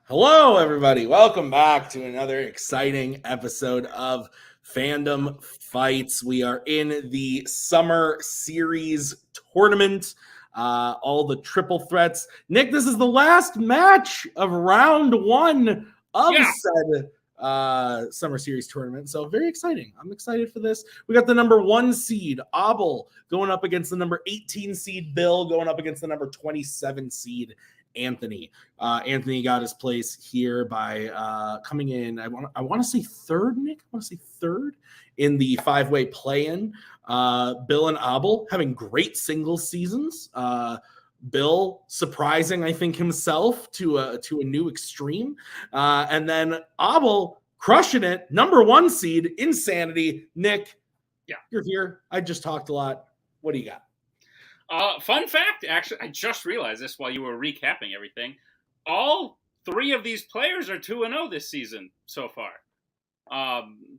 Hello, everybody. Welcome back to another exciting episode of Fandom Fights. We are in the Summer Series tournament, all the triple threats. Nick, this is the last match of round one of said Summer Series tournament. So very exciting. I'm excited for this. We got the number 1 seed, Abel, going up against the number 18 seed, Bill, going up against the number 27 seed, Anthony. Anthony got his place here by coming in. I want to say third, Nick. I want to say third in the 5-way play-in. Bill and Abel having great singles seasons. Bill surprising, I think, himself to a new extreme, and then Abel crushing it. Number 1 seed, Insanity. Nick, you're here. I just talked a lot. What do you got? Fun fact, actually, I just realized this while you were recapping everything. All 3 of these players are 2-0 this season so far.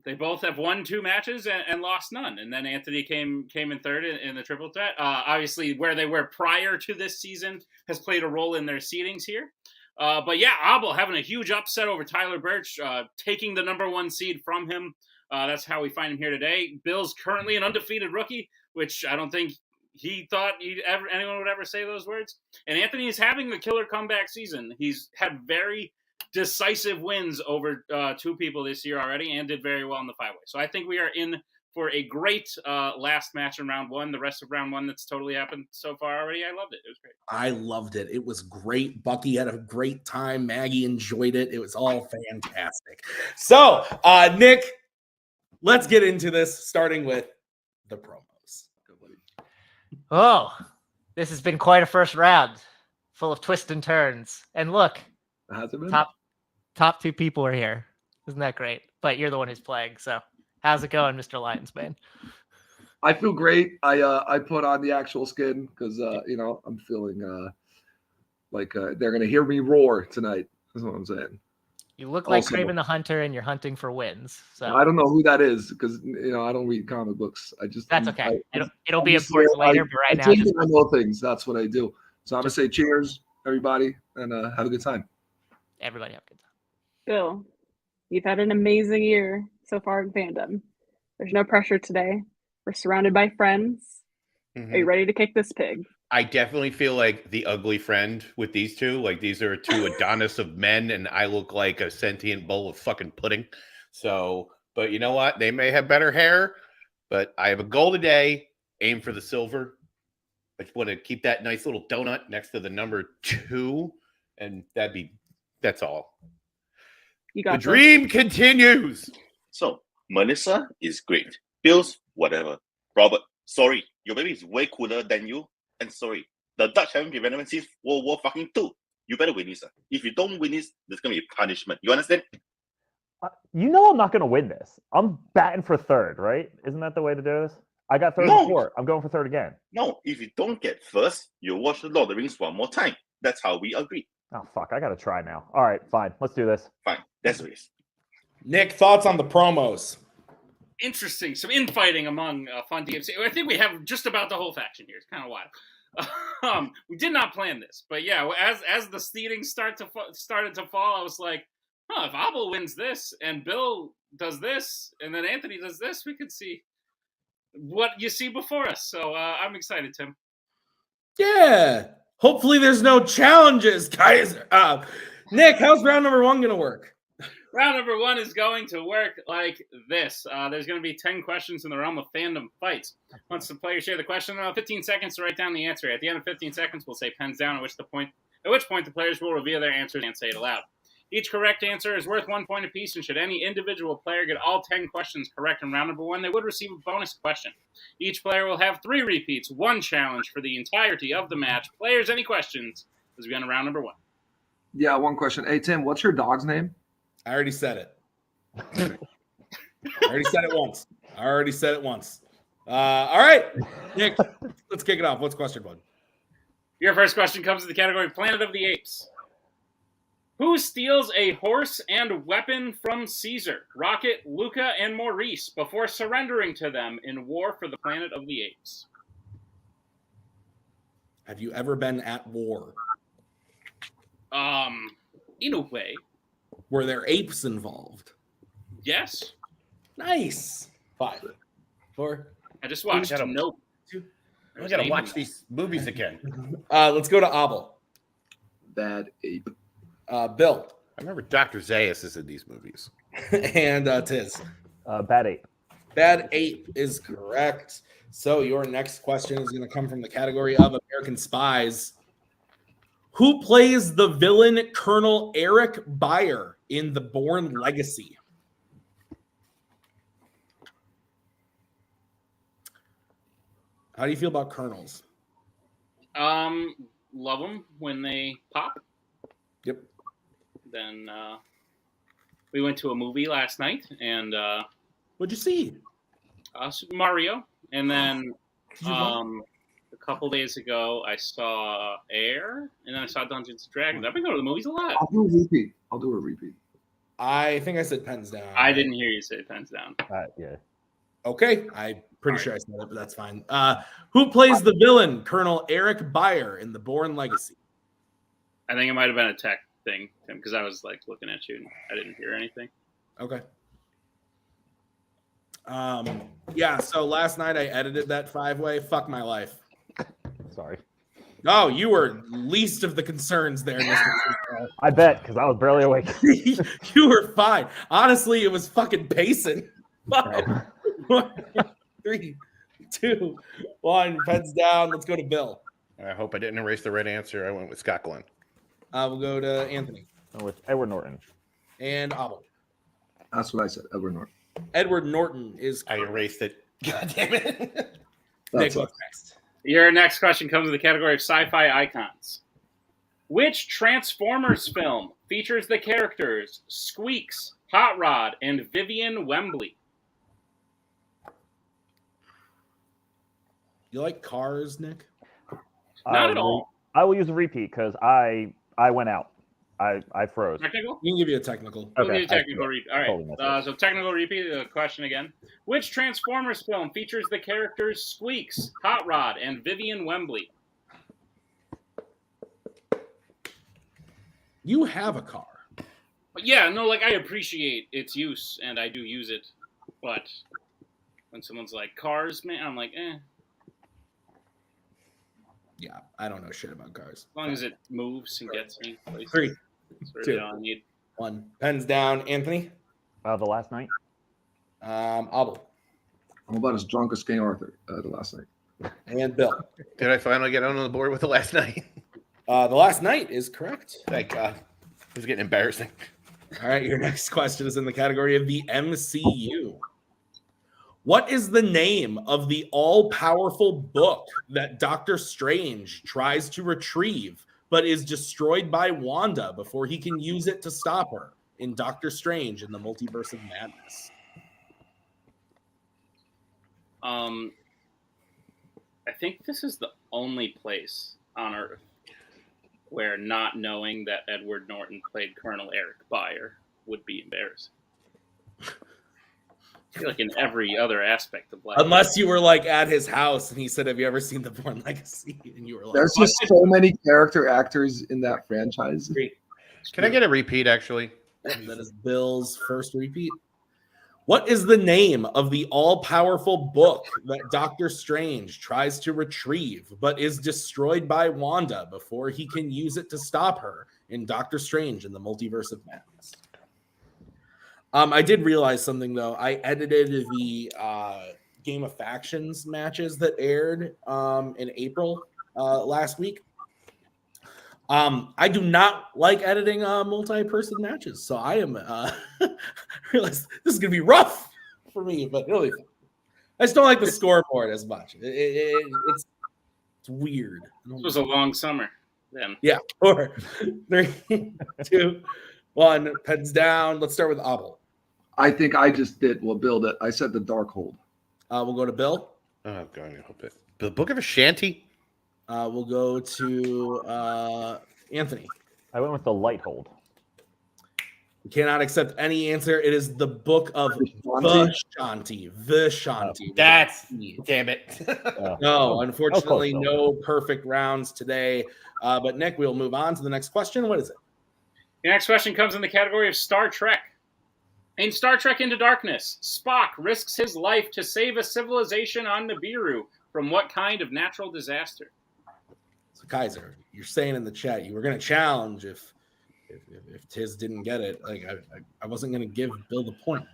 They both have won 2 matches and lost none. And then Anthony came in third in the triple threat. Obviously, where they were prior to this season has played a role in their seedings here. But yeah, Abel having a huge upset over Tyler Birch, taking the number 1 seed from him. That's how we find him here today. Bill's currently an undefeated rookie, which I don't think he thought anyone would ever say those words. And Anthony is having the killer comeback season. He's had very decisive wins over 2 people this year already and did very well in the 5-way. So I think we are in for a great last match in round 1. The rest of round 1 that's totally happened so far already. I loved it. It was great. I loved it. It was great. Bucky had a great time. Maggie enjoyed it. It was all fantastic. So, Nick, let's get into this, starting with the promos. Oh, this has been quite a first round, full of twists and turns. And look, has it been? Top 2 people are here. Isn't that great? But you're the one who's playing, so how's it going, Mr. Lionsbane? I feel great. I put on the actual skin because I'm feeling like they're gonna hear me roar tonight. That's what I'm saying. You look like Kraven the Hunter, and you're hunting for wins. So I don't know who that is because I don't read comic books. That's okay. It'll be important later, but right now, I know things. That's what I do. So I'm gonna say cheers, everybody, and have a good time. Everybody have a good time. Bill, you've had an amazing year so far in fandom. There's no pressure today. We're surrounded by friends. Mm-hmm. Are you ready to kick this pig? I definitely feel like the ugly friend with these 2. Like, these are 2 Adonis of men, and I look like a sentient bowl of fucking pudding. So, but you know what? They may have better hair, but I have a goal today. Aim for the silver. I just want to keep that nice little donut next to the number 2, and that's all. You got the dream continues. So, Melissa is great. Bill's whatever. Robert, sorry, your baby is way cooler than you. And sorry, the Dutch haven't prevented since World War fucking 2. You better win this. If you don't win this, there's going to be punishment. You understand? I'm not going to win this. I'm batting for third, right? Isn't that the way to do this? I got third before. I'm going for third again. No, if you don't get first, you'll watch The Lord of the Rings one more time. That's how we agree. Oh, fuck. I got to try now. All right, fine. Let's do this. Fine. That's the race. Nick, thoughts on the promos? Interesting. Some infighting among Fun DMC. I think we have just about the whole faction here. It's kind of wild. We did not plan this, but yeah, as the seedings started to fall, I was like, if Abel wins this and Bill does this and then Anthony does this, we could see what you see before us. So I'm excited, Tim. Yeah. Hopefully there's no challenges, guys. Nick, how's round number 1 going to work? Round number 1 is going to work like this. There's going to be 10 questions in the realm of fandom fights. Once the players share the question, 15 seconds to write down the answer. At the end of 15 seconds, we'll say pens down, at which point the players will reveal their answers and say it aloud. Each correct answer is worth 1 point apiece, and should any individual player get all 10 questions correct in round number 1, they would receive a bonus question. Each player will have 3 repeats, 1 challenge for the entirety of the match. Players, any questions as we go on round number 1? Yeah, 1 question. Hey, Tim, what's your dog's name? I already said it. I already said it once. All right, Nick, let's kick it off. What's question 1? Your first question comes in the category Planet of the Apes. Who steals a horse and weapon from Caesar, Rocket, Luca, and Maurice before surrendering to them in War for the Planet of the Apes? Have you ever been at war? In a way, Were there apes involved? yes. Nice. 5, 4. I just watched Shut up. Nope. I gotta watch these movies again. Let's go to Abel. Bad ape. Bill. I remember Dr. Zaius is in these movies. And Tiz. Bad ape. Bad ape is correct. So your next question is going to come from the category of American Spies. Who plays the villain Colonel Eric Beyer in The Bourne Legacy? How do you feel about colonels? Love them when they pop. Yep. Then we went to a movie last night, and What'd you see? Super Mario. And then Did you love- a couple days ago, I saw Air, and then I saw Dungeons and Dragons. I've been going to the movies a lot. I'll do a repeat. I think I said pens down. I didn't hear you say pens down. Yeah. Okay, I'm pretty sure I said it, but that's fine. Who plays the villain Colonel Eric Beyer in The Bourne Legacy? I think it might have been a tech thing, Tim, because I was like looking at you and I didn't hear anything. Okay. Yeah, so last night I edited that 5-way. Fuck my life. Sorry. Oh, you were least of the concerns there, Mr. I bet, because I was barely awake. You were fine. Honestly, it was fucking pacing. 5, 4, 3, 2, 1. Pens down. Let's go to Bill. I hope I didn't erase the right answer. I went with Scott Glenn. We'll go to Anthony. With Edward Norton. And Abel. That's what I said. Edward Norton. Edward Norton is I correct. erased it. God damn it. Nick, That's what's next? Your next question comes in the category of sci-fi icons. Which Transformers film features the characters Squeaks, Hot Rod, and Vivian Wembley? You like cars, Nick? Not at all. I will use a repeat because I went out. I froze. Technical? We can give you a technical. We'll Okay, do a technical repeat. All totally messed right. up. So technical repeat. The question again. Which Transformers film features the characters Squeaks, Hot Rod, and Vivian Wembley? You have a car. But yeah, no, like I appreciate its use and I do use it, but when someone's like cars, man, I'm like, eh. Yeah, I don't know shit about cars. As long as it moves and gets me places. 3, That's really 2, all I need. 1. Pens down. Anthony. The last night. Abel. I'm about as drunk as King Arthur the last night. And Bill. Did I finally get on the board with the last night? The last night is correct. Thank God. It was getting embarrassing. All right, your next question is in the category of the MCU. What is the name of the all-powerful book that Doctor Strange tries to retrieve but is destroyed by Wanda before he can use it to stop her in Doctor Strange in the Multiverse of Madness? I think this is the only place on Earth where not knowing that Edward Norton played Colonel Eric Beyer would be embarrassing. I feel like in every other aspect of life. Unless you were like at his house and he said, "Have you ever seen The Bourne Legacy?" And you were like, There's just so many character actors in that franchise. Can I get a repeat, actually? And that is Bill's first repeat. What is the name of the all-powerful book that Doctor Strange tries to retrieve but is destroyed by Wanda before he can use it to stop her in Doctor Strange in the Multiverse of Madness? I did realize something, though. I edited the Game of Factions matches that aired in April last week. I do not like editing multi-person matches, so I am realize this is gonna be rough for me, but really, I just don't like the scoreboard as much. It's weird. This was a long summer then. Yeah. 4, 3, 2, 1. Pens down. Let's start with Abel. I think I just did what Bill did. I said the Darkhold. We'll go to Bill. Oh, God, I hope it. The Book of Ashanti? We'll go to Anthony. I went with the light hold. We cannot accept any answer. It is the Book of Vishanti. Vishanti. That's damn it. No, unfortunately, close, no perfect rounds today. But Nick, we'll move on to the next question. What is it? Your next question comes in the category of Star Trek. In Star Trek Into Darkness, Spock risks his life to save a civilization on Nibiru from what kind of natural disaster? So Kaiser, you're saying in the chat you were going to challenge if Tiz didn't get it. Like I wasn't going to give Bill the point.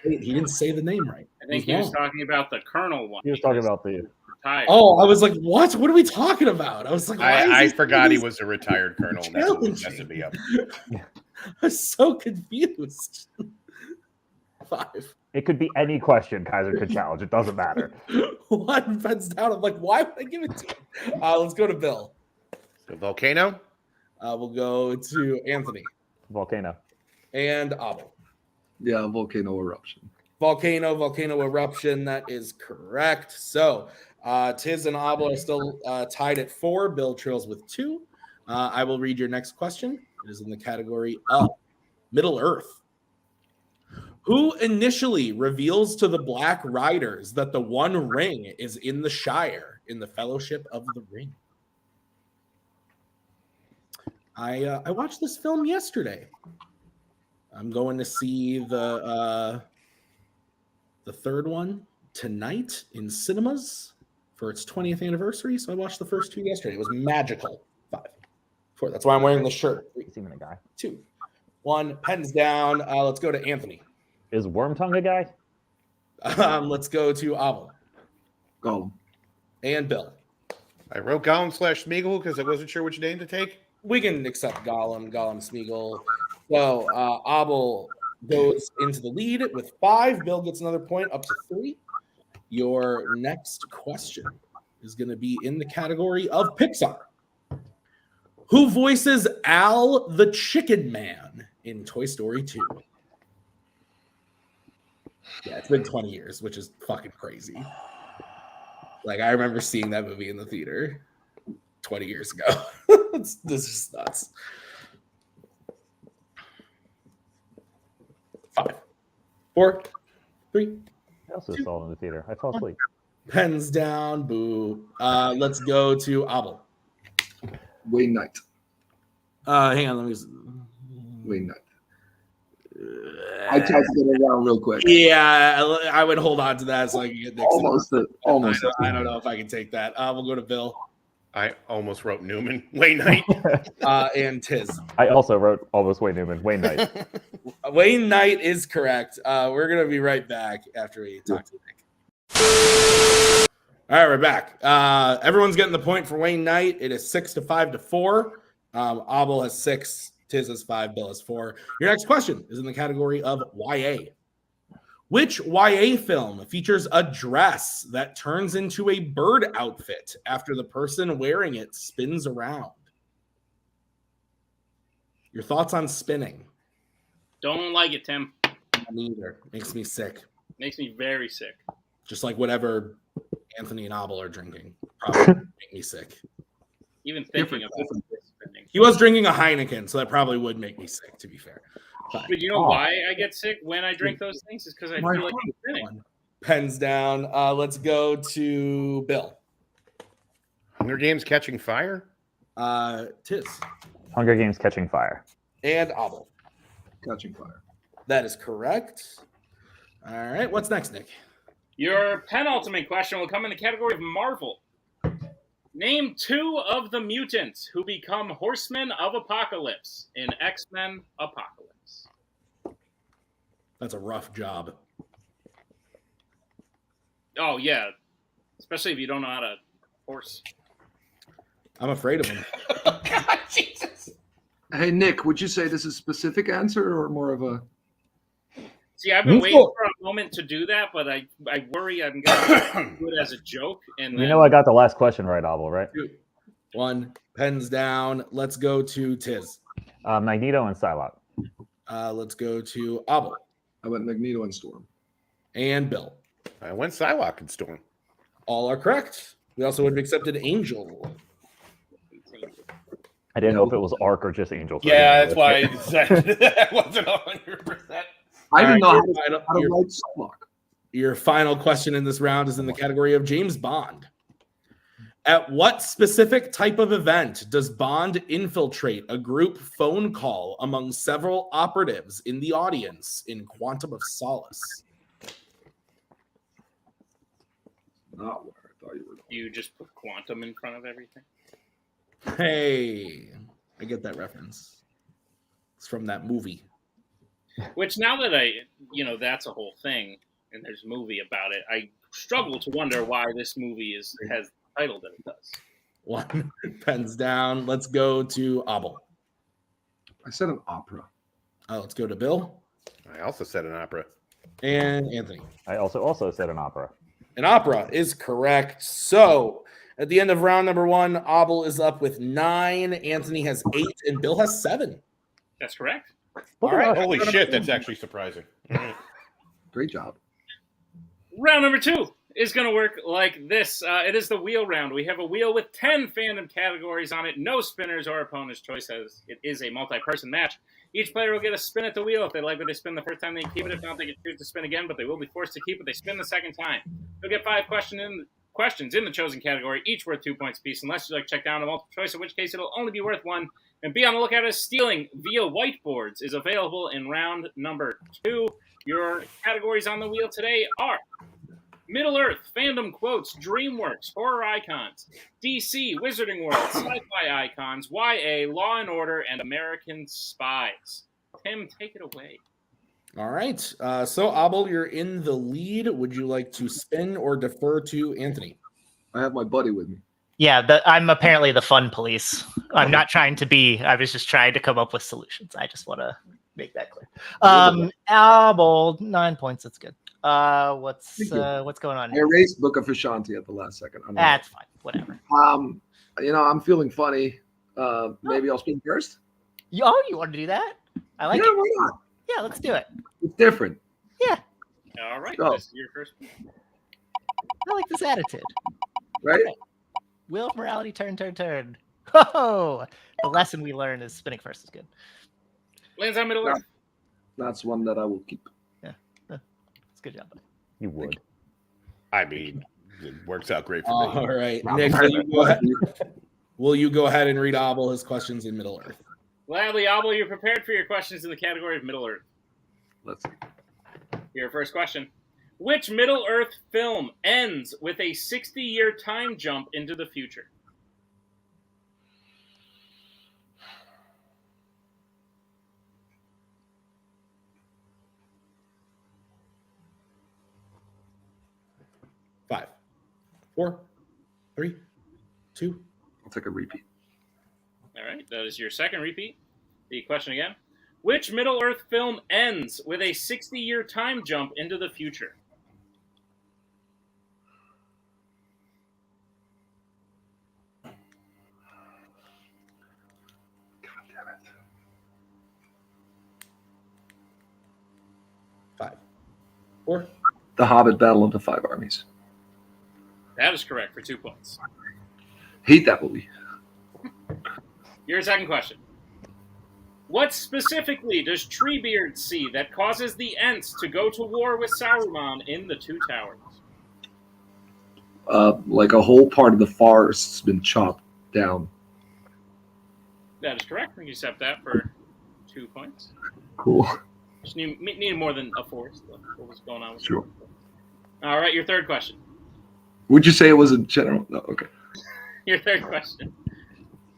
He didn't say the name right. I think he was talking about the Colonel one. He was talking about the retired. Oh, I was like, what? What are we talking about? I was like, I forgot he was a retired colonel. That's what was messing me up. I was so confused. 5. It could be any question Kaiser could challenge. It doesn't matter. 1 pens down. I'm like, why would I give it to him? Let's go to Bill. The volcano? We'll go to Anthony. Volcano. And Abel. Yeah, volcano eruption. Volcano eruption. That is correct. So Tiz and Abel are still tied at 4. Bill trails with 2. I will read your next question. It is in the category of Middle Earth. Who initially reveals to the Black Riders that the One Ring is in the Shire in the Fellowship of the Ring? I watched this film yesterday. I'm going to see the third one tonight in cinemas for its 20th anniversary. So I watched the first 2 yesterday. It was magical. 5, 4. That's why I'm wearing the shirt. 3, He's even a guy. 2, 1. Pens down. Let's go to Anthony. Is Wormtongue a guy? Let's go to Abel. Gollum. And Bill. I wrote Gollum / Smeagol because I wasn't sure which name to take. We can accept Gollum, Smeagol. So Abel goes into the lead with 5. Bill gets another point up to 3. Your next question is going to be in the category of Pixar. Who voices Al the Chicken Man in Toy Story 2? Yeah, it's been 20 years, which is fucking crazy. Like, I remember seeing that movie in the theater 20 years ago. This is just nuts. 5, 4, 3. I also saw it in the theater. I fell asleep. Pens down. Boo. Let's go to Abel. Wayne Knight. Hang on. Let me. Wayne Knight. I tried to get it around real quick. Yeah, I would hold on to that so I can get next. Almost. I don't know if I can take that. We'll go to Bill. I almost wrote Newman. Wayne Knight. And Tiz. I also wrote almost Wayne Newman. Wayne Knight. Wayne Knight is correct. We're going to be right back after we talk to Nick. All right, we're back. Everyone's getting the point for Wayne Knight. It is 6 to 5 to 4. Abel has 6. Tiz has 5. Bill has 4. Your next question is in the category of YA. Which YA film features a dress that turns into a bird outfit after the person wearing it spins around? Your thoughts on spinning? Don't like it, Tim. Me either. Makes me sick. Makes me very sick. Just like whatever Anthony and Abel are drinking. Probably make me sick. Even thinking about spinning. He was drinking a Heineken, so that probably would make me sick, to be fair. But you know why I get sick when I drink those things? Is because I feel like I'm spinning. Pens down. Let's go to Bill. Hunger Games Catching Fire? Tiz. Hunger Games Catching Fire. And Abel. Catching Fire. That is correct. All right. What's next, Nick? Your penultimate question will come in the category of Marvel. Name 2 of the mutants who become Horsemen of Apocalypse in X-Men Apocalypse. That's a rough job. Oh, yeah. Especially if you don't know how to horse. I'm afraid of him. Oh, God, Jesus. Hey, Nick, would you say this is a specific answer or more of a... See, I've been waiting for a moment to do that, but I worry I'm going to do it as a joke. And then... You know I got the last question right, Abel, right? 2, 1. Pens down. Let's go to Tiz. Magneto and Psylocke. Let's go to Abel. I went Magneto and Storm. And Bill. I went Psylocke and Storm. All are correct. We also would have accepted Angel. I didn't know if it was Arc or just Angel. Yeah, that's why I said that wasn't 100%. I didn't know how to your, write Psylocke. Your final question in this round is in the category of James Bond. At what specific type of event does Bond infiltrate a group phone call among several operatives in the audience in Quantum of Solace? Not where I thought you were going. You just put quantum in front of everything. Hey, I get that reference. It's from that movie. Which now that that's a whole thing, and there's a movie about it, I struggle to wonder why this movie has the title that it does. One pens down. Let's go to Abel. I said an opera. Let's go to Bill I also said an opera. and Anthony. I also said an opera. An opera is correct. So at the end of round number 1, Abel is up with 9, Anthony has 8, and Bill has 7. That's correct. All right. Holy shit, that's actually surprising. All right. Great job. Round number 2 is going to work like this. It is the wheel round. We have a wheel with 10 fandom categories on it. No spinners or opponent's choice, as it is a multi-person match. Each player will get a spin at the wheel. If they like what they spin the first time, they keep it. If not, they can choose to spin again, but they will be forced to keep it. They spin the second time. They'll get 5 questions in the chosen category, each worth 2 points apiece, unless you like check down a multiple choice, in which case it'll only be worth 1. And be on the lookout as stealing via whiteboards is available in round number 2. Your categories on the wheel today are Middle-earth, Fandom Quotes, DreamWorks, Horror Icons, DC, Wizarding World, Sci-Fi Icons, YA, Law & Order, and American Spies. Tim, take it away. All right. So Abel, you're in the lead. Would you like to spin or defer to Anthony? I have my buddy with me. Yeah, I'm apparently the fun police. I'm not trying to be. I was just trying to come up with solutions. I just want to make that clear. Abel, 9 points. That's good. What's going on I here? erased Book of Ashanti at the last second. That's fine. Whatever. I'm feeling funny. Maybe I'll spin first. You want to do that? I like Yeah, it. why not? Yeah, let's do it. It's different. Yeah, All right, Go. this is your first. I like this attitude. Right? Wheel of morality, turn. Oh, the lesson we learn is spinning first is good. Lands on Middle Earth. That's one that I will keep. It's a good job. Buddy. You would. I mean, it works out great for me. All right. Nick, will you go ahead and read Abel his questions in Middle Earth? Gladly, Abel, you're prepared for your questions in the category of Middle Earth. Let's see. Your first question. Which Middle Earth film ends with a 60-year time jump into the future? Five, 4, 3, 2. I'll take a repeat. All right, that is your second repeat. The question again. Which Middle Earth film ends with a 60-year time jump into the future? God damn it. 5, 4. The Hobbit Battle of the Five Armies. That is correct for 2 points. Hate that movie. Your second question. What specifically does Treebeard see that causes the Ents to go to war with Saruman in the Two Towers? Like a whole part of the forest's been chopped down. That is correct. We can accept that for 2 points. Cool. Just need more than a forest. What was going on with Sure. All right, your third question. Would you say it was a general? No, okay. Your third question.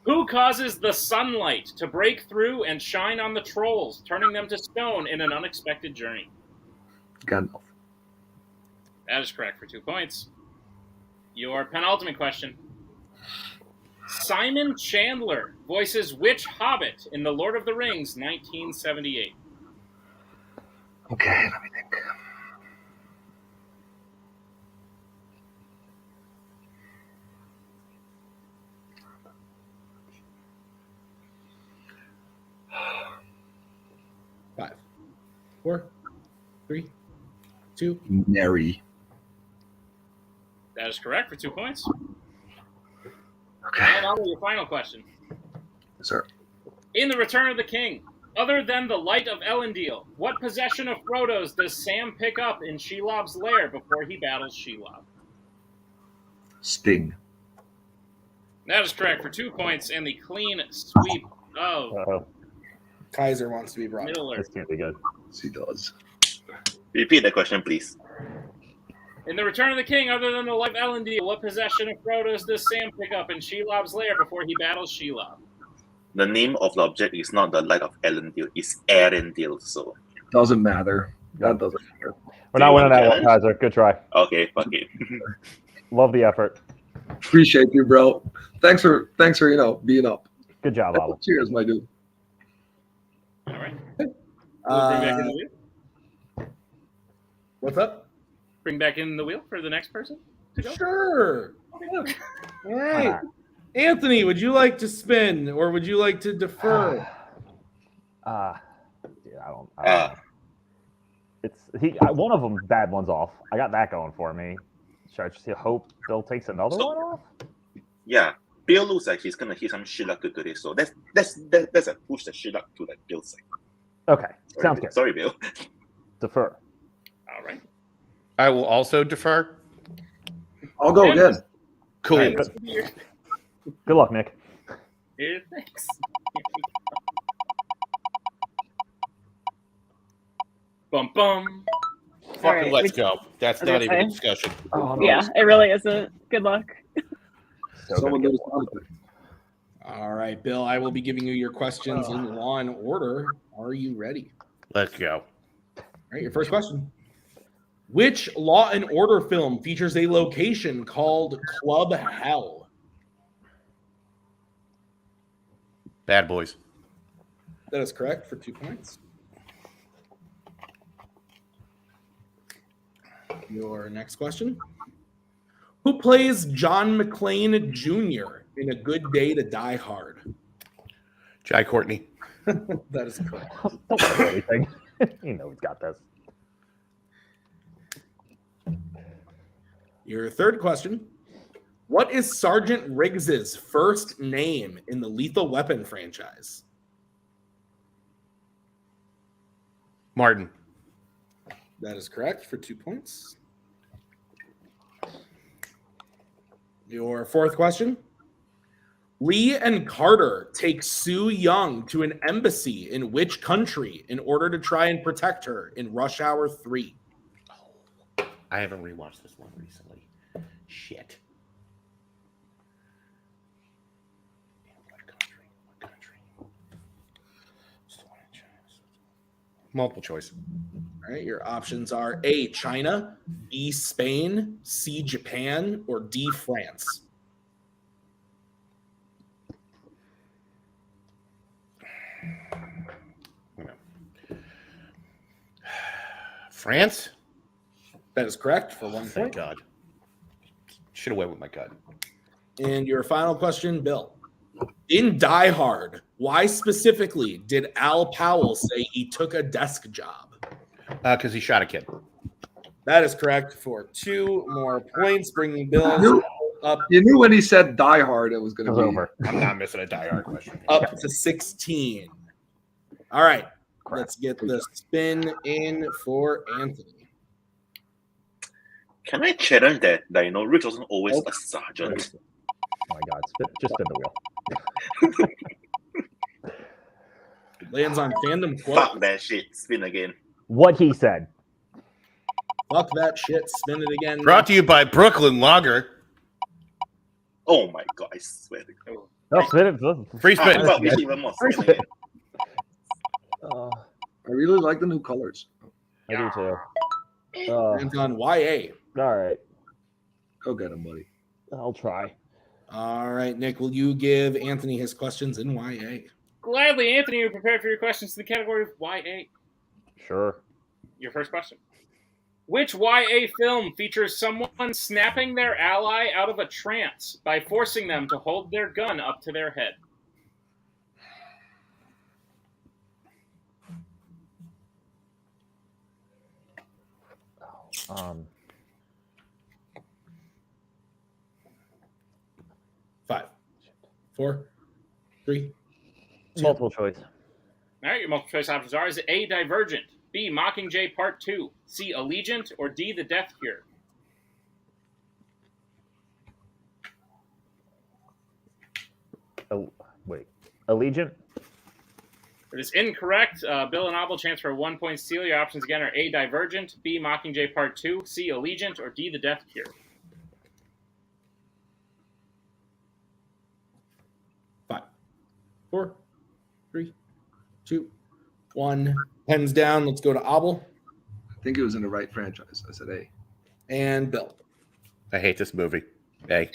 Who causes the sunlight to break through and shine on the trolls, turning them to stone in an unexpected journey? Gandalf. That is correct for 2 points. Your penultimate question. Simon Chandler voices which Hobbit in The Lord of the Rings 1978? Okay, let me think. Five, 4, 3, 2. Mary. That is correct for 2 points. Okay. And on to your final question. Sir. In The Return of the King, other than the Light of Elendil, what possession of Frodo's does Sam pick up in Shelob's lair before he battles Shelob? Sting. That is correct for 2 points and the clean sweep of Uh-oh. Kaiser wants to be brought. Miller. This can't be good. Yes, he does. Repeat the question, please. In The Return of the King, other than the live Elendil, what possession of Frodo's does Sam pick up in Shelob's lair before he battles Shelob? The name of the object is not the light of Elendil, it's Arendil. So Doesn't matter. That doesn't matter. We're Do not you winning want that one, challenge? Kaiser. Good try. okay, fuck it. Love the effort. Appreciate you, bro. Thanks for being up. Good job, Abel. Cheers, my dude. All right. We'll bring back in the wheel. What's up? Bring back in the wheel for the next person to go. Sure. All right. Anthony, would you like to spin or would you like to defer? Yeah, I don't know. It's one of them bad ones off. I got that going for me. Should I just hope Bill takes another one off? Yeah, Bill looks like he's gonna hit some shit luck today, so that's a push the shit luck to like Bill's side. Okay, Sorry, sounds Bill. good. Sorry, Bill. Defer. All right. I will also defer. I'll go again. Cool. All right, this will be your- Good luck, Nick. Here, thanks. Bum bum. Fucking All right, let's go. That's I was not gonna even a say. discussion. Oh, Yeah, it really isn't. Good luck. So Someone gonna knows get something. All right, Bill, I will be giving you your questions in law and order. Are you ready? Let's go. All right, your first question. Which Law and Order film features a location called Club Hell? Bad boys. That is correct for 2 points. Your next question. Who plays John McClane Jr. in A Good Day to Die Hard? Jai Courtney. That is correct. Don't say anything. You know he's got this. Your third question. What is Sergeant Riggs's first name in the Lethal Weapon franchise? Martin. That is correct for 2 points. Your fourth question. Lee and Carter take Sue Young to an embassy in which country in order to try and protect her in Rush Hour 3? I haven't rewatched this one recently. Shit. What country? What country? Multiple choice. All right, your options are A, China, B, Spain, C, Japan, or D, France. France? That is correct for 1 Thank point. God. Should have went with my gut. And your final question, Bill. In Die Hard, why specifically did Al Powell say he took a desk job? Because he shot a kid. That is correct for 2 more points, bringing Bill up You knew when he said Die Hard, it was going It to was be over. I'm not missing a Die Hard question. up to 16. All right, Crap. let's get the spin in for Anthony. Can I challenge that Rick wasn't always a sergeant? Oh my God. Just spin the wheel. It lands on Fandom quote. Fuck that shit. Spin again. What he said. Fuck that shit. Spin it again. Brought to you by Brooklyn Lager. Oh my god, I swear to God. No, spin it. Free Ah, spin. well, we should even more spin again. I really like the new colors. I do too. Lands on YA. All right. Go get him, buddy. I'll try. All right, Nick, will you give Anthony his questions in YA? Gladly, Anthony, you're prepared for your questions in the category of YA. Sure. Your first question. Which YA film features someone snapping their ally out of a trance by forcing them to hold their gun up to their head? Um, 5, 4, 3. multiple choice. All right, your multiple choice options are: is it A, Divergent, B, Mockingjay Part 2, C, Allegiant, or D, The Death Cure? Allegiant. It is incorrect. Bill and Abel, chance for a 1-point steal. Your options again are A, Divergent, B, Mockingjay Part 2, C, Allegiant, or D, The Death Cure. 5, 4, 3, 2, 1. Pens down. Let's go to Abel I think it was in the right franchise. I said A. and Bill. I hate this movie. Hey,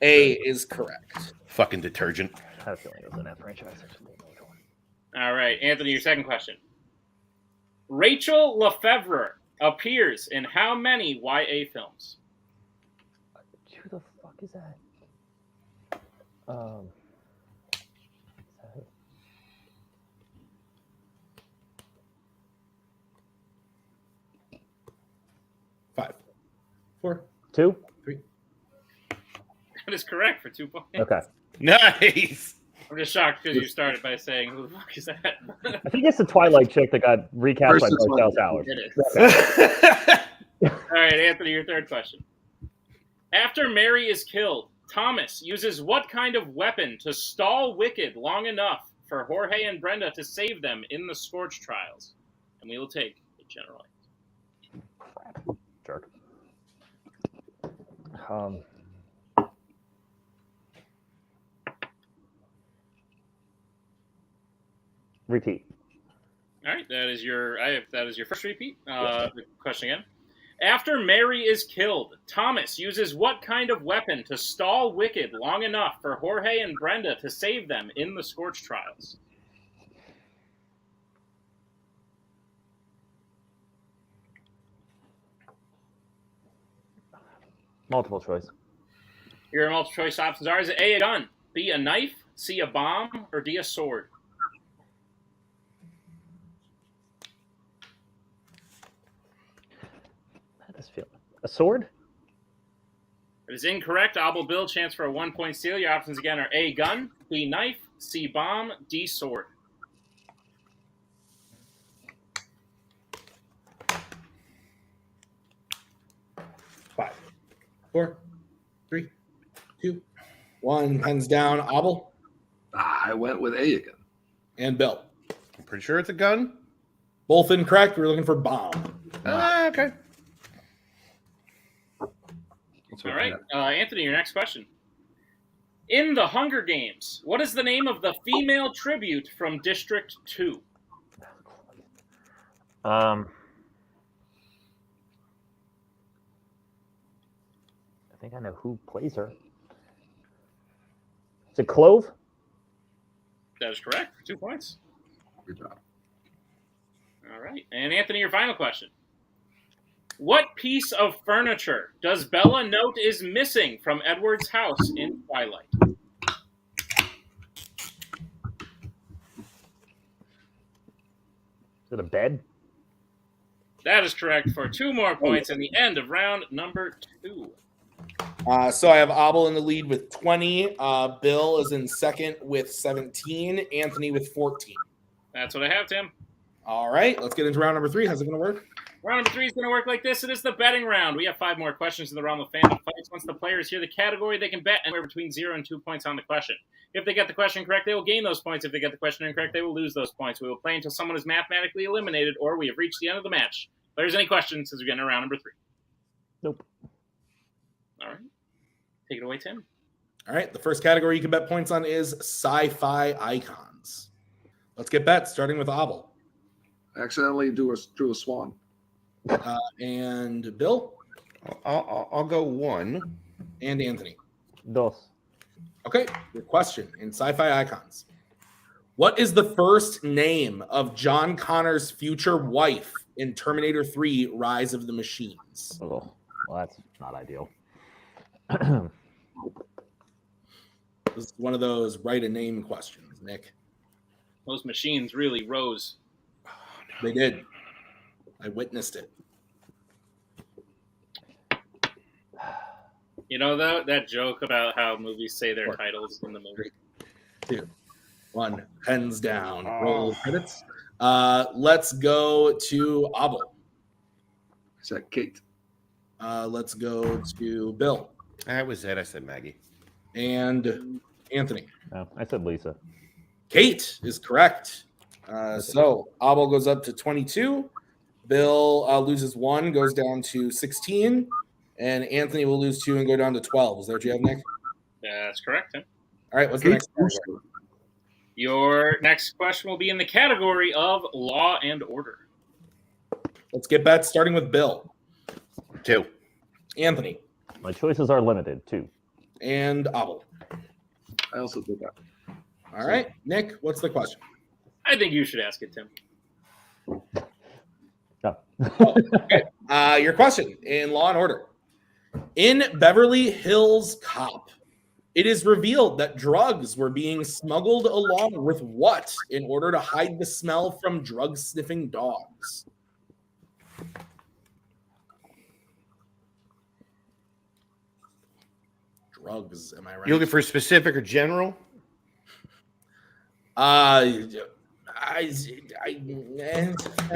A is correct. fucking detergent. I had a feeling it was in that franchise. I just didn't know which one. All right, Anthony, your second question. Rachel Lefevre appears in how many YA films? Who the fuck is that? Five, 4, 2? 3. That is correct for 2 points. Okay. Nice. I'm just shocked because you started by saying, who the fuck is that? I think it's the Twilight chick that got recast by Versus Bryce one. Dallas Howard. It is. All right, Anthony, your third question. After Mary is killed, Thomas uses what kind of weapon to stall Wicked long enough for Jorge and Brenda to save them in the Scorch trials? And we will take a general. Crap. Jerk. Repeat. All right, that is your first repeat. The question again. After Mary is killed, Thomas uses what kind of weapon to stall Wicked long enough for Jorge and Brenda to save them in the Scorch trials? Multiple choice. Your multiple choice options are: is it A, a gun, B, a knife, C, a bomb, or D, a sword? I just feel a sword. It is incorrect. Abel Bill, chance for a 1-point steal. Your options again are A, gun, B, knife, C, bomb, D, sword. Five, 4, 3, 2, 1. Pens down. Abel I went with A again. and Bill. I'm pretty sure it's a gun. Both incorrect. We're looking for bomb. Okay. All right. Anthony, your next question. In the Hunger Games, what is the name of the female tribute from District 2? I think I know who plays her. Is it Clove? That is correct for 2 points. Good job. All right. And Anthony, your final question. What piece of furniture does Bella note is missing from Edward's house in Twilight? Is it a bed? That is correct for 2 more points in the end of round number 2. So I have Abel in the lead with 20. Bill is in second with 17. Anthony with 14. That's what I have, Tim. All right, let's get into round number 3. How's it going to work? Round number 3 is going to work like this. It is the betting round. We have 5 more questions in the realm of Fandom fights. Once the players hear the category, they can bet anywhere between 0 and 2 points on the question. If they get the question correct, they will gain those points. If they get the question incorrect, they will lose those points. We will play until someone is mathematically eliminated or we have reached the end of the match. If there's any questions, since we're getting to round number 3. Nope. All right. Take it away, Tim. All right, the first category you can bet points on is sci-fi icons. Let's get bets, starting with Abel. I accidentally drew a swan. And Bill I'll go 1. and Anthony. Dos. Okay, your question in sci-fi icons. What is the first name of John Connor's future wife in Terminator 3 Rise of the Machines? Oh, well, that's not ideal. This is one of those write a name questions, Nick. Those machines really rose. They did. I witnessed it. You know, though, that joke about how movies say their titles in the movie. 2, 1. Pens down. Roll credits. Let's go to Abel. Is that Kate? Let's go to Bill. That was it. I said Maggie. And Anthony. No, I said Lisa. Kate is correct. So Abel goes up to 22. Bill loses 1, goes down to 16. And Anthony will lose 2 and go down to 12. Is that what you have, Nick? That's correct, Tim. All right, what's the next category? Your next question will be in the category of Law and Order. Let's get bets, starting with Bill. 2. Anthony. My choices are limited, 2. And Abel. I also did that. All right, Nick, what's the question? I think you should ask it, Tim. No. Your question in Law and Order. In Beverly Hills Cop, it is revealed that drugs were being smuggled along with what in order to hide the smell from drug-sniffing dogs? Drugs, am I right? You looking for specific or general? I All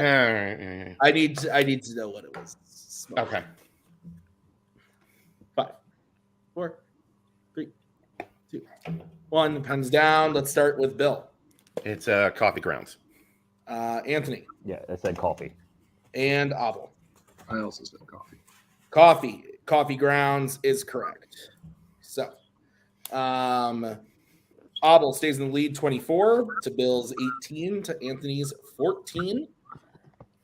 right. I need to know what it was. Okay. 5, 4, 3, 2, 1. Pens down. Let's start with Bill. It's coffee grounds. Anthony. Yeah, I said coffee. And Abel. I also said coffee. Coffee grounds is correct. So, Abel stays in the lead 24 to Bill's 18 to Anthony's 14.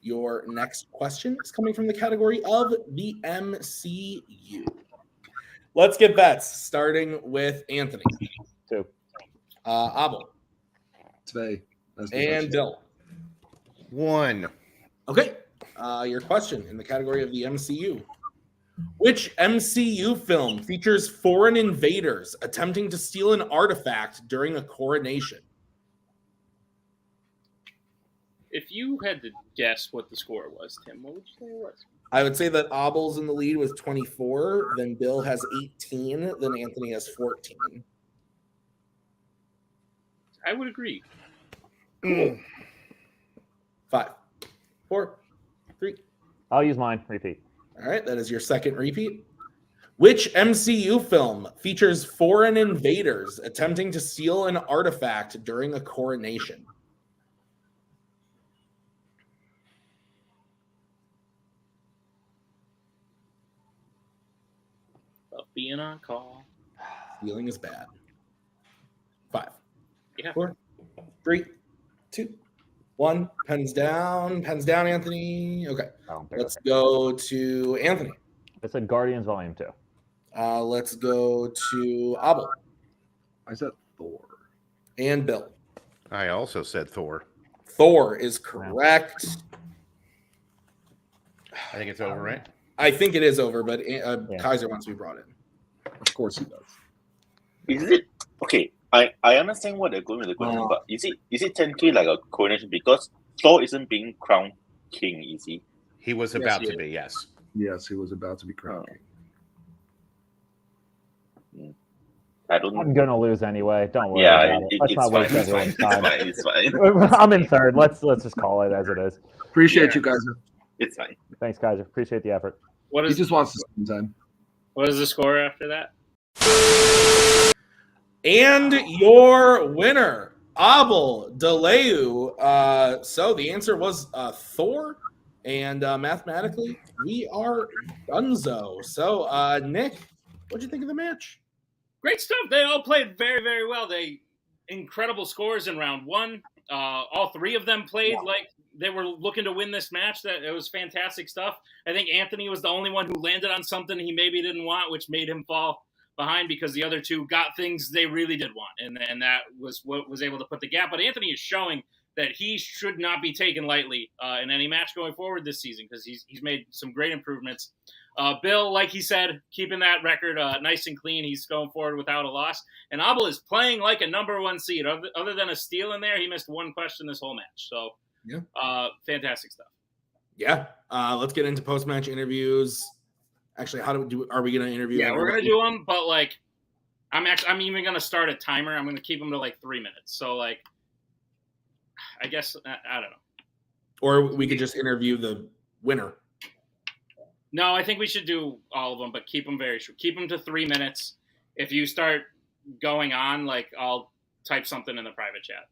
Your next question is coming from the category of the MCU. Let's get bets, starting with Anthony. 2. Abel. 2. And Bill. 1. Okay. Your question in the category of the MCU. Which MCU film features foreign invaders attempting to steal an artifact during a coronation? If you had to guess what the score was, Tim, what would you say it was? I would say that Abel's in the lead with 24, then Bill has 18, then Anthony has 14. I would agree. Cool. 5, 4, 3. I'll use mine. Repeat. All right, that is your second repeat. Which MCU film features foreign invaders attempting to steal an artifact during a coronation? About being on call. Stealing is bad. 5, Yeah. 4, 3, 2, 1. Pens down, Anthony. Okay, let's go to Anthony. I said Guardians Volume 2. Let's go to Abel. I said Thor. And Bill. I also said Thor. Thor is correct. I think it's over, right? I think it is over, but Kaiser wants to be brought in. Of course he does. Is it okay? I understand what they're going with the question, but is it technically like a coronation because Thor isn't being crowned king? Is he? He was about to be. Yes. Yes, he was about to be crowned king. I don't. I'm gonna lose anyway. Don't worry. Yeah, about it. Let's not waste everyone's time. It's fine. I'm in third. Let's just call it as it is. Appreciate you guys. It's fine. Thanks, Kaiser. Appreciate the effort. He just wants to spend time. What is the score after that? And your winner, Abel Leeuw. So the answer was Thor, and mathematically, we are donezo. So, Nick, what'd you think of the match? Great stuff. They all played very, very well. They incredible scores in round one. All three of them played like they were looking to win this match. That it was fantastic stuff. I think Anthony was the only one who landed on something he maybe didn't want, which made him fall behind because the other two got things they really did want, and that was what was able to put the gap. But Anthony is showing that he should not be taken lightly in any match going forward this season because he's made some great improvements. Bill, like he said, keeping that record nice and clean. He's going forward without a loss. And Abel is playing like a number one seed. Other than a steal in there, he missed one question this whole match. So, fantastic stuff. Yeah. Let's get into post-match interviews. Actually, are we going to interview? Yeah, we're going to do them, but like, I'm even going to start a timer. I'm going to keep them to like 3 minutes. So like, I guess, I don't know. Or we could just interview the winner. No, I think we should do all of them, but keep them very short. Keep them to 3 minutes. If you start going on, like, I'll type something in the private chat.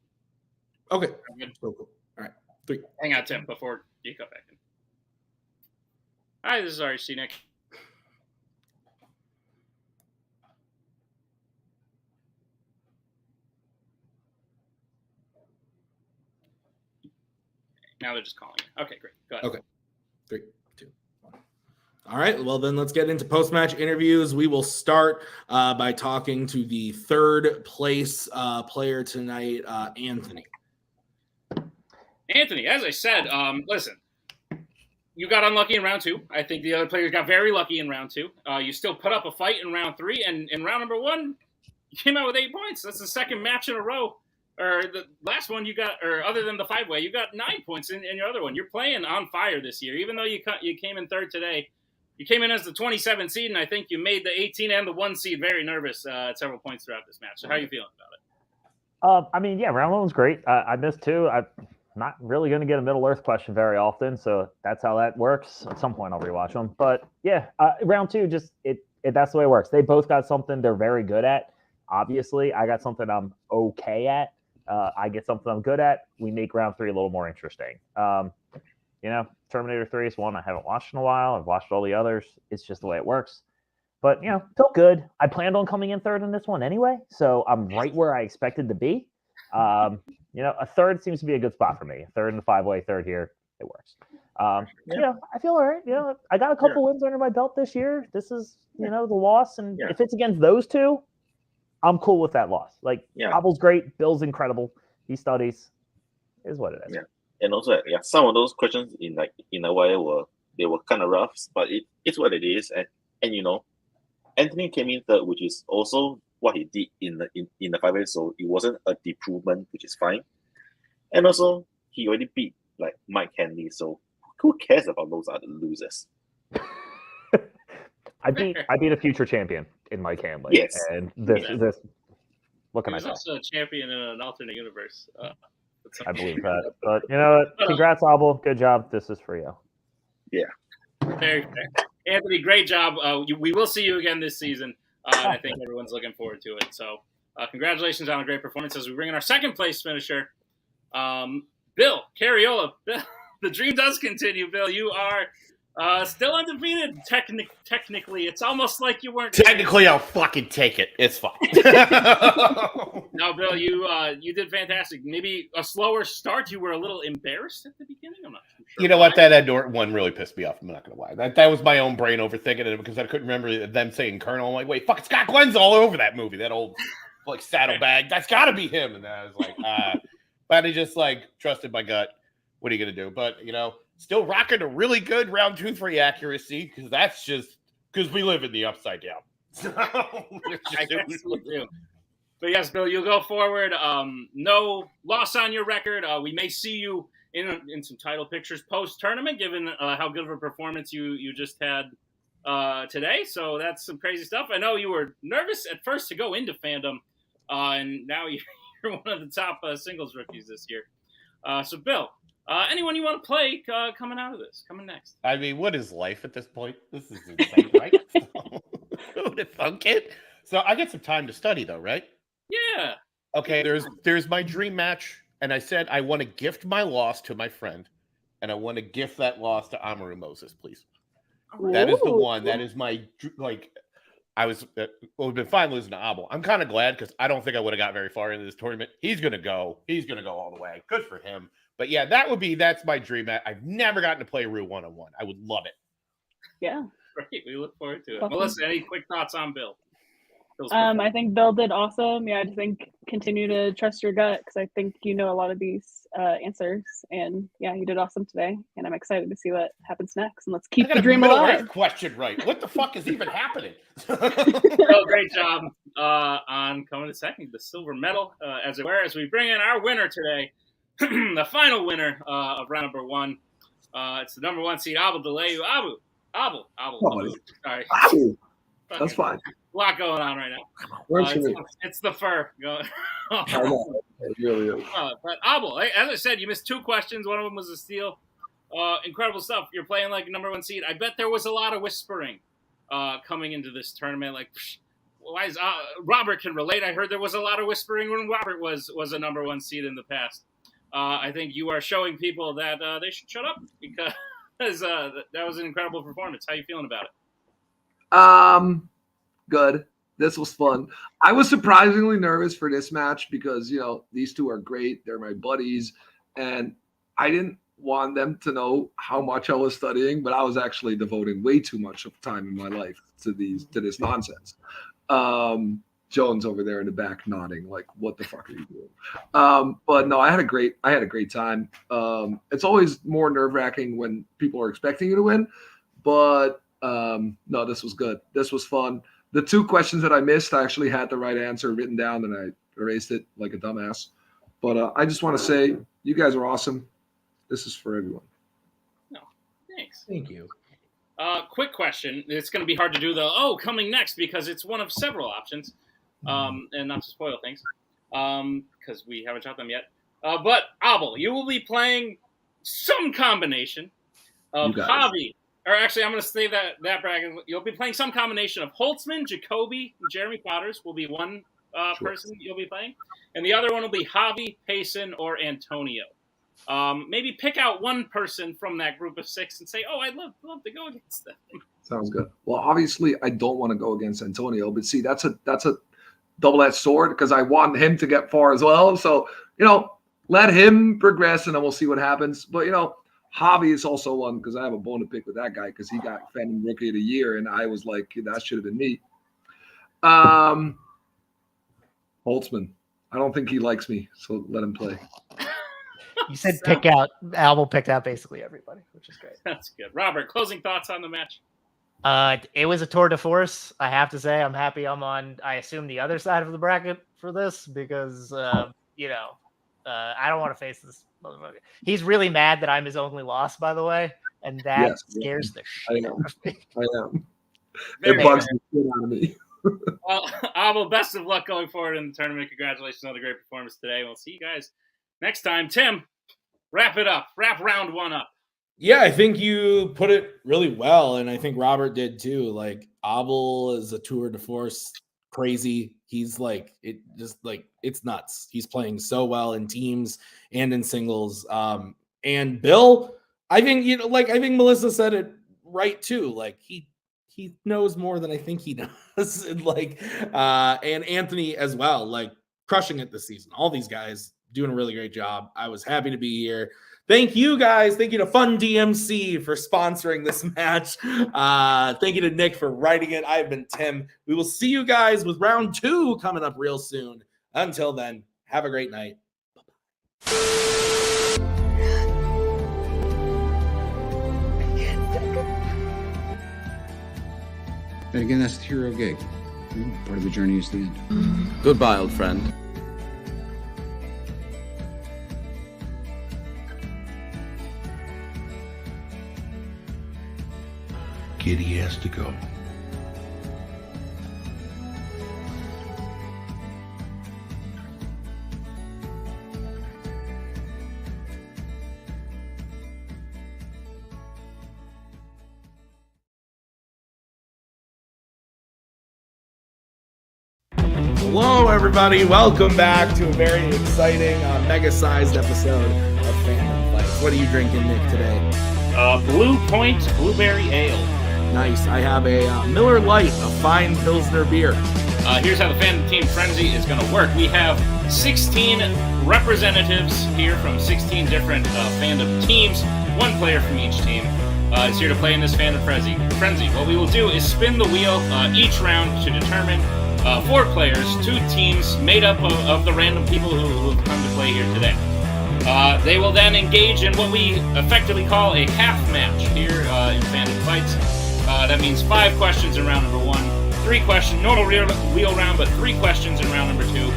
Okay. Good. Cool. All right. 3. Hang on, Tim, before you come back in. Hi, this is RC Nick. Now they're just calling. Okay, great. Go ahead. Okay. 3, 2, 1. All right. Well, then let's get into post-match interviews. We will start by talking to the third place player tonight, Anthony. Anthony, as I said, listen, you got unlucky in round 2. I think the other players got very lucky in round 2. You still put up a fight in round 3, and in round number 1, you came out with 8 points. That's the second match in a row. Or the last one you got, or other than the 5-way, you got 9 points in your other one. You're playing on fire this year. Even though you came in third today, you came in as the 27 seed, and I think you made the 18 and the 1 seed very nervous at several points throughout this match. So how are you feeling about it? I mean, yeah, round 1 was great. I missed 2. I'm not really going to get a Middle Earth question very often, so that's how that works. At some point, I'll rewatch them. But yeah, round 2, just that's the way it works. They both got something they're very good at. Obviously, I got something I'm okay at. I get something I'm good at. We make round 3 a little more interesting. Terminator 3 is one I haven't watched in a while. I've watched all the others. It's just the way it works. But, felt good. I planned on coming in third in this one anyway, so I'm right where I expected to be. A third seems to be a good spot for me. A third in the 5-way, third here, it works. I feel all right. I got a couple wins under my belt this year. This is, the loss, and if it's against those two, I'm cool with that loss. Abel's great. Bill's incredible. He studies. Is what it is. Yeah. And also, some of those questions in a way were kind of rough, but it's what it is. And Anthony came in third, which is also what he did in the 5-way, so it wasn't a improvement, which is fine. And also, he already beat Mike Henley, so who cares about those other losers? I beat a future champion in Mike Hanley. Yes. And this what can I say? He's also a champion in an alternate universe. I believe that. But you know what? Congrats, Abel. Good job. This is for you. Yeah. Very fair. Anthony, great job. We will see you again this season. And I think everyone's looking forward to it. So congratulations on a great performance as we bring in our second place finisher, Bill Cariola. The dream does continue, Bill. You are still undefeated. Technically, it's almost like you weren't. Technically, I'll fucking take it. It's fine. No, Bill, you did fantastic. Maybe a slower start. You were a little embarrassed at the beginning. I'm not too sure. You know what? That Ed Norton one really pissed me off. I'm not going to lie. That was my own brain overthinking it because I couldn't remember them saying Colonel. I'm like, wait, fuck, Scott Glenn's all over that movie. That old saddlebag. That's got to be him. And I was like, but I just trusted my gut. What are you going to do? But still rocking a really good round 2-3 accuracy because that's just because we live in the upside down. I guess we do. But yes, Bill, you'll go forward. No loss on your record. We may see you in some title pictures post-tournament, given how good of a performance you just had today. So that's some crazy stuff. I know you were nervous at first to go into Fandom, and now you're one of the top singles rookies this year. So, Bill, anyone you want to play coming next? I mean, what is life at this point? This is insane, right? Who would have thunk it? So I get some time to study, though, right? Yeah. Okay, there's my dream match, and I said I want to gift my loss to my friend, and I want to gift that loss to Amaru Moses, please. Ooh. That is the one. That is my we've been fine losing to Abel. I'm kind of glad because I don't think I would have got very far into this tournament. He's gonna go all the way. Good for him. But yeah, that's my dream match. I've never gotten to play Rue 1-on-1. I would love it. Yeah. Great. We look forward to it. Awesome. Melissa, any quick thoughts on Bill? I think Bill did awesome. Yeah, I just think continue to trust your gut because I think you know a lot of these answers. And yeah, you did awesome today. And I'm excited to see what happens next. And let's keep the dream alive. Question right. What the fuck is even happening? Bill, great job on coming to second, the silver medal, as it were, as we bring in our winner today, the final winner of round number 1. It's the number 1 seed, Abel Leeuw. Abel. Sorry. Abel. That's fine. A lot going on right now. It's the fur. I know. It really is. But Abel, as I said, you missed 2 questions. One of them was a steal. Incredible stuff. You're playing like number 1 seed. I bet there was a lot of whispering coming into this tournament. Why is Robert can relate? I heard there was a lot of whispering when Robert was a number 1 seed in the past. I think you are showing people that they should shut up because that was an incredible performance. How are you feeling about it? Good. This was fun. I was surprisingly nervous for this match because, these two are great. They're my buddies. And I didn't want them to know how much I was studying, but I was actually devoting way too much of time in my life to this nonsense. Jones over there in the back nodding like, what the fuck are you doing? But no, I had a great time. It's always more nerve-wracking when people are expecting you to win, but no, this was good. This was fun. The 2 questions that I missed, I actually had the right answer written down and I erased it like a dumbass. But I just want to say, you guys are awesome. This is for everyone. No, thanks. Thank you. Quick question. It's going to be hard to do coming next because it's one of several options. And not to spoil things, because we haven't shot them yet. But Abel, you will be playing some combination of Javi. Or actually, I'm going to say that bracket. You'll be playing some combination of Holtzman, Jacoby, and Jeremy Potters will be one person you'll be playing. And the other one will be Javi, Payson, or Antonio. Maybe pick out one person from that group of 6 and say, I'd love to go against them. Sounds good. Well, obviously, I don't want to go against Antonio, but see, that's a double-edged sword because I want him to get far as well. So, let him progress and then we'll see what happens. But, Javi is also one because I have a bone to pick with that guy because he got Fandom Rookie of the Year and I was like, that should have been me. Holtzman. I don't think he likes me, so let him play. You said pick out. Abel picked out basically everybody, which is great. That's good. Robert, closing thoughts on the match? It was a tour de force. I have to say, I'm happy I'm on, I assume, the other side of the bracket for this because, I don't want to face this motherfucker. He's really mad that I'm his only loss, by the way, and that scares the shit out of me. I am. It bugs the shit out of me. Well, Abel, best of luck going forward in the tournament. Congratulations on the great performance today. We'll see you guys next time. Tim, wrap it up. Wrap round 1 up. Yeah, I think you put it really well, and I think Robert did too. Like, Abel is a tour de force, crazy. He's like, it's nuts. He's playing so well in teams and in singles. And Bill, I think, I think Melissa said it right too. Like, he knows more than I think he does. And and Anthony as well, like, crushing it this season. All these guys doing a really great job. I was happy to be here. Thank you guys. Thank you to Fun DMC for sponsoring this match. Thank you to Nick for writing it. I've been Tim. We will see you guys with round 2 coming up real soon. Until then, have a great night. And again, that's the hero gig. Part of the journey is the end. Goodbye, old friend. Kitty has to go. Hello, everybody. Welcome back to a very exciting, mega-sized episode of Fandom Fights. What are you drinking, Nick, today? Blue Point Blueberry Ale. Nice. I have a Miller Lite, a fine Pilsner beer. Here's how the Fandom Team Frenzy is going to work. We have 16 representatives here from 16 different Fandom teams. 1 player from each team is here to play in this Fandom Frenzy. What we will do is spin the wheel each round to determine 4 players, 2 teams made up of the random people who have come to play here today. They will then engage in what we effectively call a half match here in Fandom Fights. That means 5 questions in round number 1, 3 questions, normal wheel round, but 3 questions in round number 2,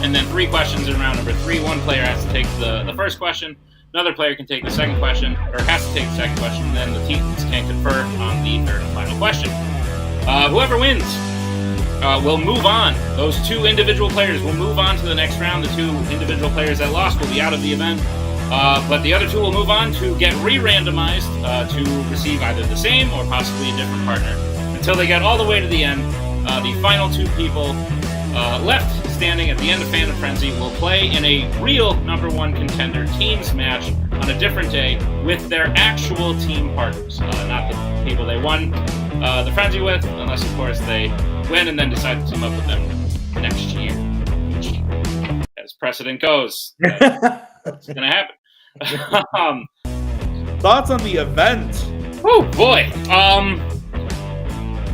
and then 3 questions in round number 3. 1 player has to take the first question, another player can take the second question, or has to take the second question, and then the teams can confer on the third and final question. Whoever wins will move on. Those 2 individual players will move on to the next round. The 2 individual players that lost will be out of the event. But the other 2 will move on to get re-randomized to receive either the same or possibly a different partner until they get all the way to the end. The final 2 people left standing at the end of Fandom Frenzy will play in a real number one contender teams match on a different day with their actual team partners, not the people they won the Frenzy with, unless, of course, they win and then decide to team up with them next year. Which, as precedent goes, it's going to happen. Thoughts on the event? Oh, boy.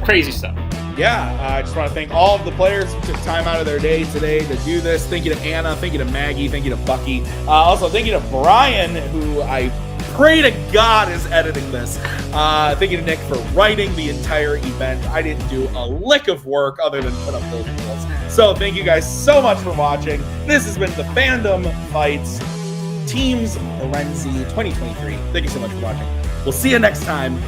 Crazy stuff. Yeah, I just want to thank all of the players who took time out of their day today to do this. Thank you to Anna, thank you to Maggie, thank you to Bucky. Also, thank you to Brian, who I pray to God is editing this. Thank you to Nick for writing the entire event. I didn't do a lick of work other than put up those rules. So thank you guys so much for watching. This has been the Fandom Fights Teams Frenzy 2023. Thank you so much for watching. We'll see you next time.